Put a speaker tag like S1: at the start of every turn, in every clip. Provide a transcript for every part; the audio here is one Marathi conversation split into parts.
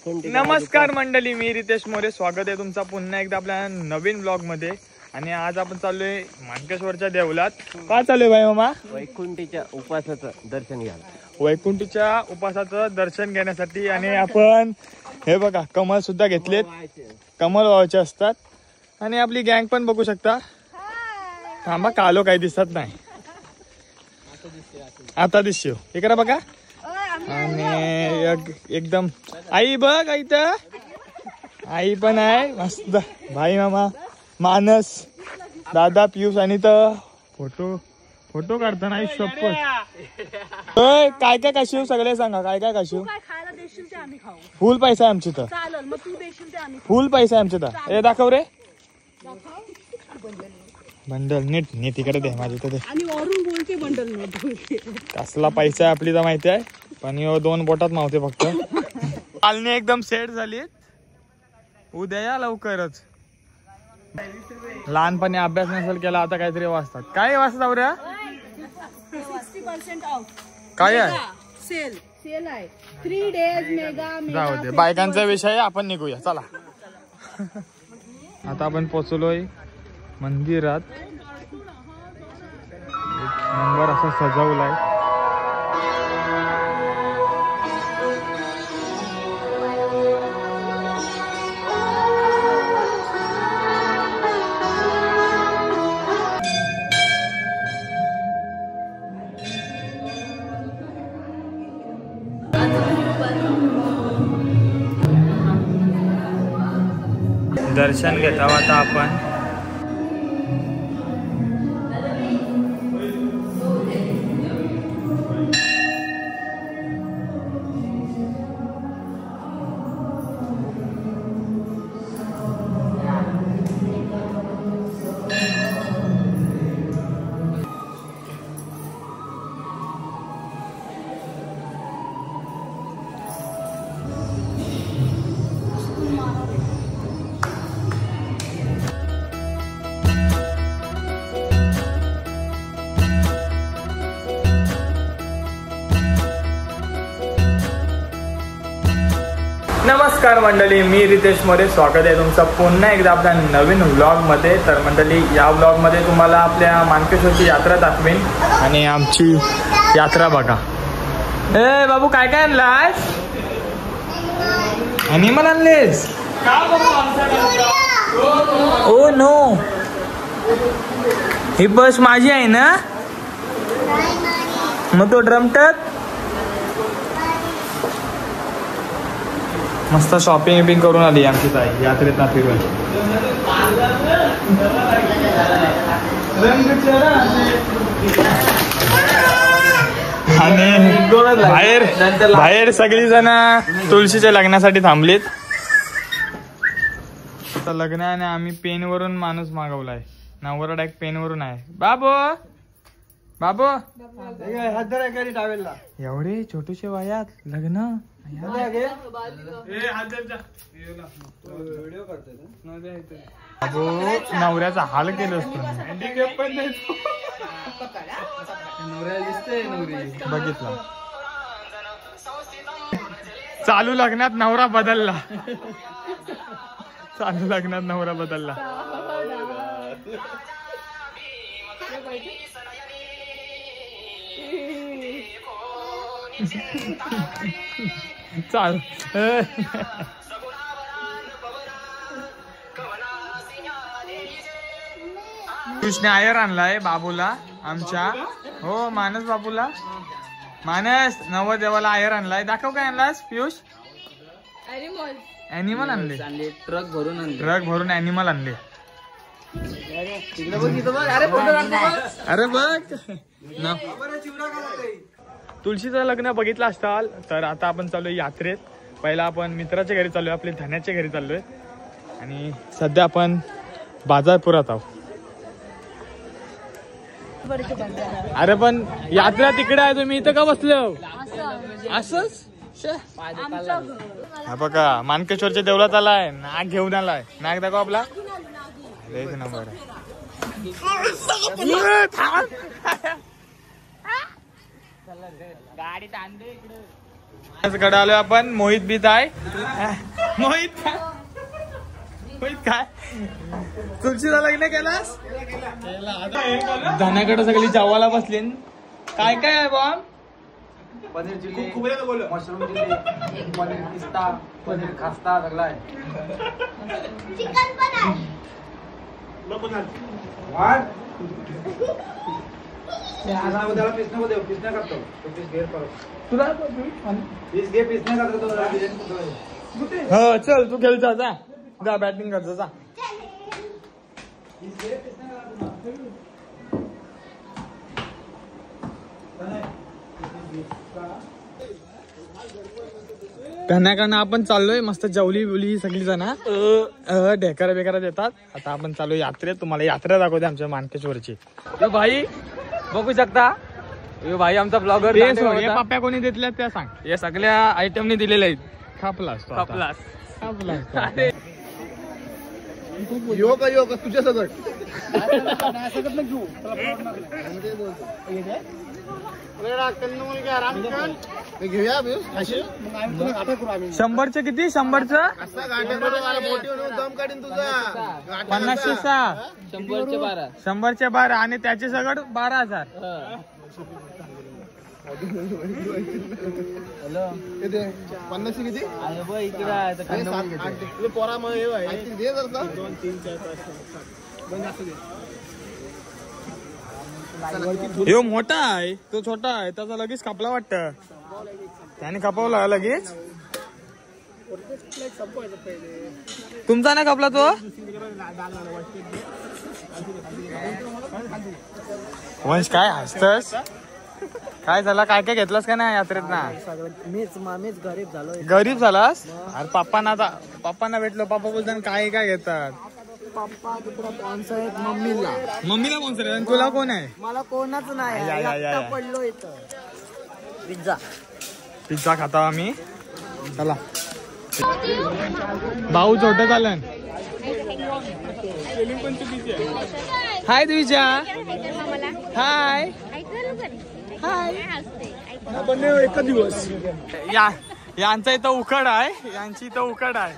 S1: नमस्कार मंडळी, मी रितेश मोरे. स्वागत आहे तुमचा पुन्हा एकदा आपल्या नवीन ब्लॉग मध्ये. आणि आज आपण चाललोय मानकेश्वरच्या देवलात. का चाललोय भाई मामा?
S2: वैकुंठीच्या उपासाचं दर्शन घ्या.
S1: वैकुंठीच्या उपासाचं दर्शन घेण्यासाठी. आणि आपण हे बघा कमल सुद्धा घेतलेत. कमल व्हायचे असतात. आणि आपली गँग पण बघू शकता. थांबा, कालो काही दिसत नाही. आता दिसतो इकडे बघा. आणि एकदम आई बघ इथं आई पण आहे मस्त. भाई मामा, मानस, दादा, पियुष आणि तर फोटो काढताना आई शपथ. काय काय काशिव सगळे सांगा. काय काय काशिव? फुल पैसा आहे आमची तर. फुल पैसा आहे आमच्या तर. हे दाखव रे बंडल. नीट नीट इकडे दे माझी तर. कसला पैसा आहे आपली तर माहिती आहे. पण दोन बोटात मावते फक्त. पालनी एकदम सेट झाली. उद्या या लवकरच. लहानपणी अभ्यास नसेल केला, आता काहीतरी वाचतात. काय वाचतात रे?
S3: 60% ऑफ.
S1: काय आहे?
S3: सेल आहे. 3 days मेगा.
S1: जाऊ दे, बायकांचा विषय आपण निघूया चला. आता आपण पोचलोय मंदिरात. नंबर असा सजवलाय. दर्शन घेता आता आपण. नमस्कार मंडळी, मी रितेश मोरे. स्वागत आहे तुमचं पुन्हा एकदा आपल्या नवीन व्लॉग मध्ये. तर मंडळी, या व्लॉग मध्ये तुम्हाला आपल्या मानकेश्वरची यात्रा दाखवेन. आणि आमची यात्रा बघा. ए बाबू, काय काय आणलास? ॲनिमल आणलेस? ओ नो, ही बस माझी आहे ना? मग तो ड्रमटक मस्त शॉपिंग विपिंग करून आली आमची ताई यात्रेत ना फिरून. आणि बाहेर बाहेर सगळी जण तुळशीच्या लग्नासाठी थांबलीत. लग्न आहे आणि आम्ही पेन वरून माणूस मागवलाय. नवरा डायरेक्ट पेन वरून आहे. बाबू बाबू, एवढे छोटूशे वयात लग्न. बाबू, नवऱ्याचा हाल केलं असतो. बघितलं. चालू लग्नात नवरा बदलला. चालू लग्नात नवरा बदलला. चाल. कृष्ण आयर आणलाय बाबूला आमच्या. हो मानस बाबूला. मानस, नवदेवाला आयर आणलाय. दाखव काय आणलास पियुष? ॲनिमल आणले.
S2: ट्रक भरून आणले.
S1: ट्रक भरून ॲनिमल आणले. अरे बघ, तुळशीचं लग्न बघितलं असताल तर. आता आपण चाललोय यात्रेत. पहिला आपण मित्राच्या घरी चाललोय, आपल्या धन्याच्या घरी चाललोय. आणि सध्या आपण बाजारपुरात आहोत. अरे पण यात्रा तिकडे आहे, तुम्ही इथं का बसलो? असंच. हा बघा, मानकेश्वरच्या देवळात आलाय. नाग घेऊन आलाय. नाग दाखव आपला. एक नंबर आहे. गाडी कडे आलोय आपण. मोहित बीत आहे. मोहित काय तुळशीला लग्न केलास? धनाकडे सगळी जेवायला बसली. काय काय आहे बॉम?
S2: Paneer chilli, mushroom chilli, paneer पिस्ता, पनीर खास्ता सगळा आहे.
S3: चिकन पण आहे.
S1: हो चल तू खेळ जा जा बॅटिंग कर जा. त्यांच्याकडनं आपण चाललोय. मस्त जेवली बिवली सगळी जण ढेकरा बेकरा देतात. आता आपण चालू यात्रेत. तुम्हाला यात्रा दाखवते आमच्या मानकेश्वरची.
S2: भाई बघू शकता, भाई आमचा ब्लॉगर.
S1: पाप्या कोणी देतल्या त्या सांग.
S2: या सगळ्या आयटमनी दिलेल्या आहेत.
S1: खापलास
S4: योग तुझ्या सगळं घेऊया
S1: 100चे किती? 100चं
S4: दम काढीन तुझा
S1: 50चे 6, 100चे 12 आणि त्याचे सगळं 12,000.
S4: किती 50 किती पोरा दे जर 2 3 4 5
S1: ह्यो मोठा आहे तो छोटा आहे. त्याचा लगेच कापला वाटतं. त्याने कापवला लगेच. तुमचा नाही कापला तो? वंश काय हसतस? काय झाला? काय काय घेतलास का नाही यात्रेत ना?
S4: मीच गरीब झालो.
S1: गरीब झालास? अरे पप्पांना भेटलो. पप्पा बोलतात काय काय घेतात?
S4: पप्पा दुसरा स्पॉन्सर आहेत मम्मीला.
S1: मम्मीला स्पॉन्सर आहे. तुला कोण आहे?
S4: मला कोणच नाही.
S1: या.
S4: पडलो इथं.
S1: पिझ्झा खाता आम्ही. चला भाऊ छोटं चालन. हाय द्विजा. हाय एक दिवस. यांचा इथं उकड आहे. यांची इथं उकड आहे.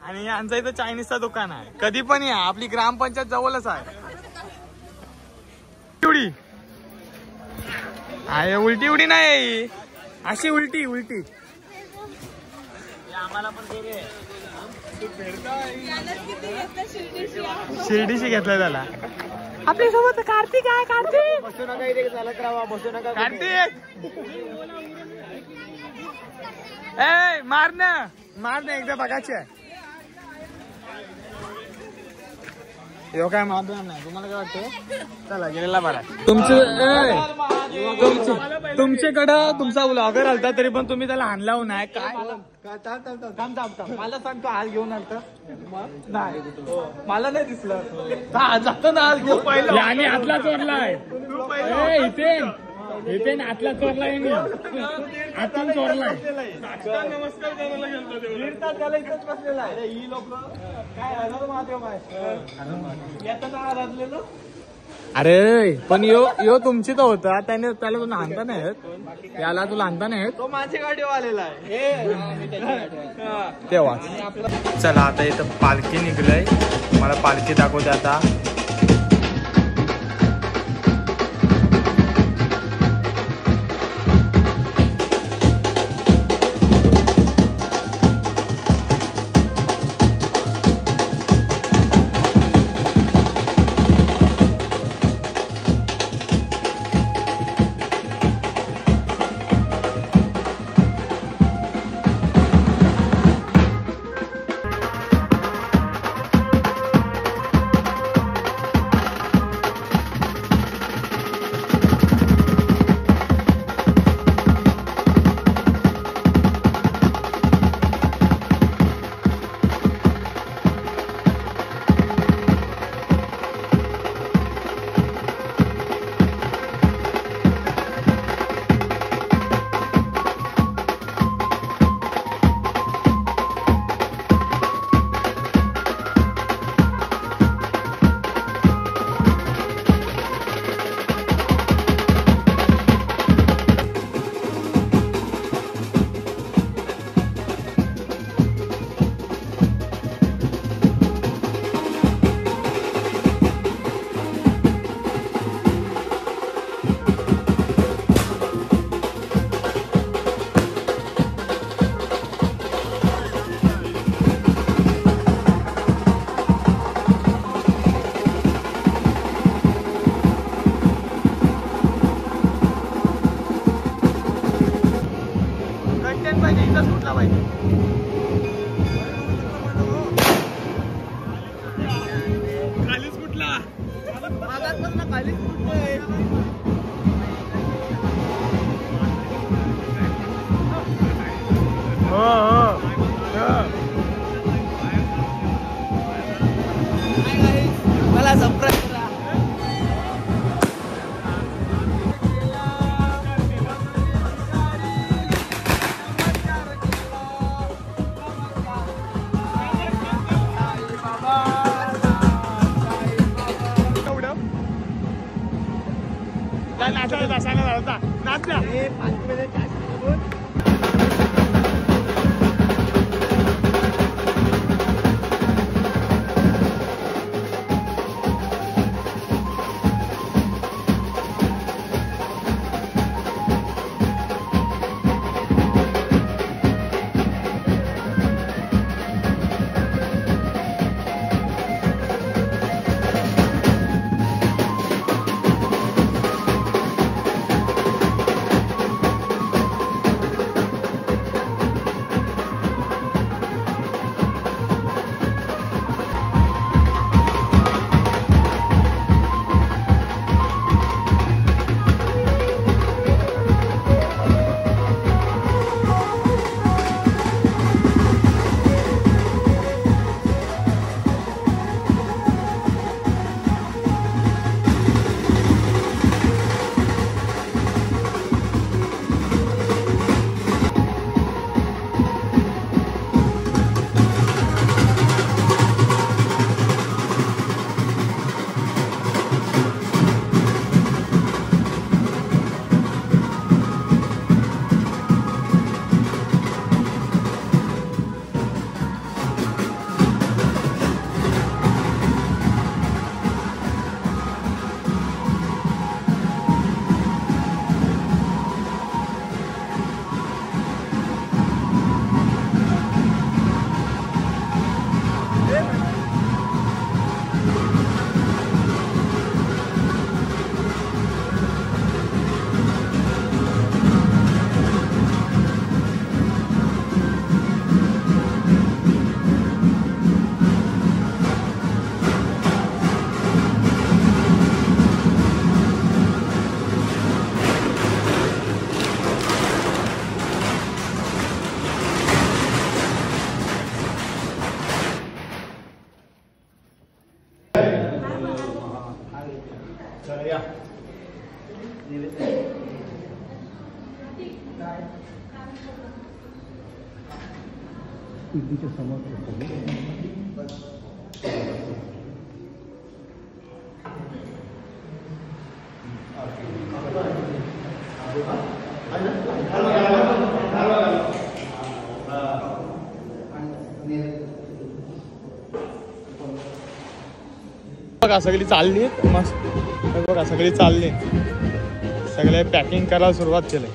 S1: आणि यांचं इथं चायनीजचं दुकान आहे. कधी पण या. आपली ग्रामपंचायत जवळच आहे. उलटी आहे. उलटी नाही अशी उलटी. शिर्डीशी घेतलाय त्याला. आपल्या सोबत कार्तिक आहे. कार्तिक ए मार एकदा बघायची आहे. यो काय मारणार नाही. तुम्हाला काय वाटतं? चला गेलेला बरा. तुमच्याकडं तुमचा ब्लॉगर आलता तरी पण तुम्ही त्याला हाणलाव नाही काय? मला सांगतो आज घेऊन आलता नाही. मला नाही दिसलं जातो ना आज घेऊन. पहिला आणि आतला चोरलाय इथे आतला चोरलाय. मी आतून चोरलाय. नमस्कार त्याला इथंच बसलेला आहे. ही लोक काय अरे पण यो तुमची तर होता. त्याला तुला हाणता नाही. याला तुला हाणता नाही. तो माझी गाडी आलेला आहे तेव्हा. चला आता इथं पालखी निघलंय. मला पालखी दाखवते आता. कंटेंट पाहिजे इथंच कुठला पाहिजे खालीच कुठला
S4: खालीच कुठलं
S1: हो
S4: मला सरप्राईज करा.
S1: नाचल्या
S4: हे 5 रुपये 400
S1: बघा सगळी चालली मस्त बघा सगळी चालली सगळे पॅकिंग करायला सुरुवात केली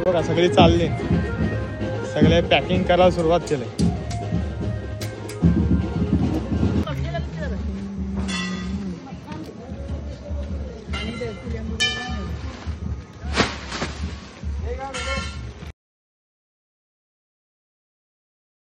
S1: बघा सगळी चालली सगळे पॅकिंग करायला सुरुवात केली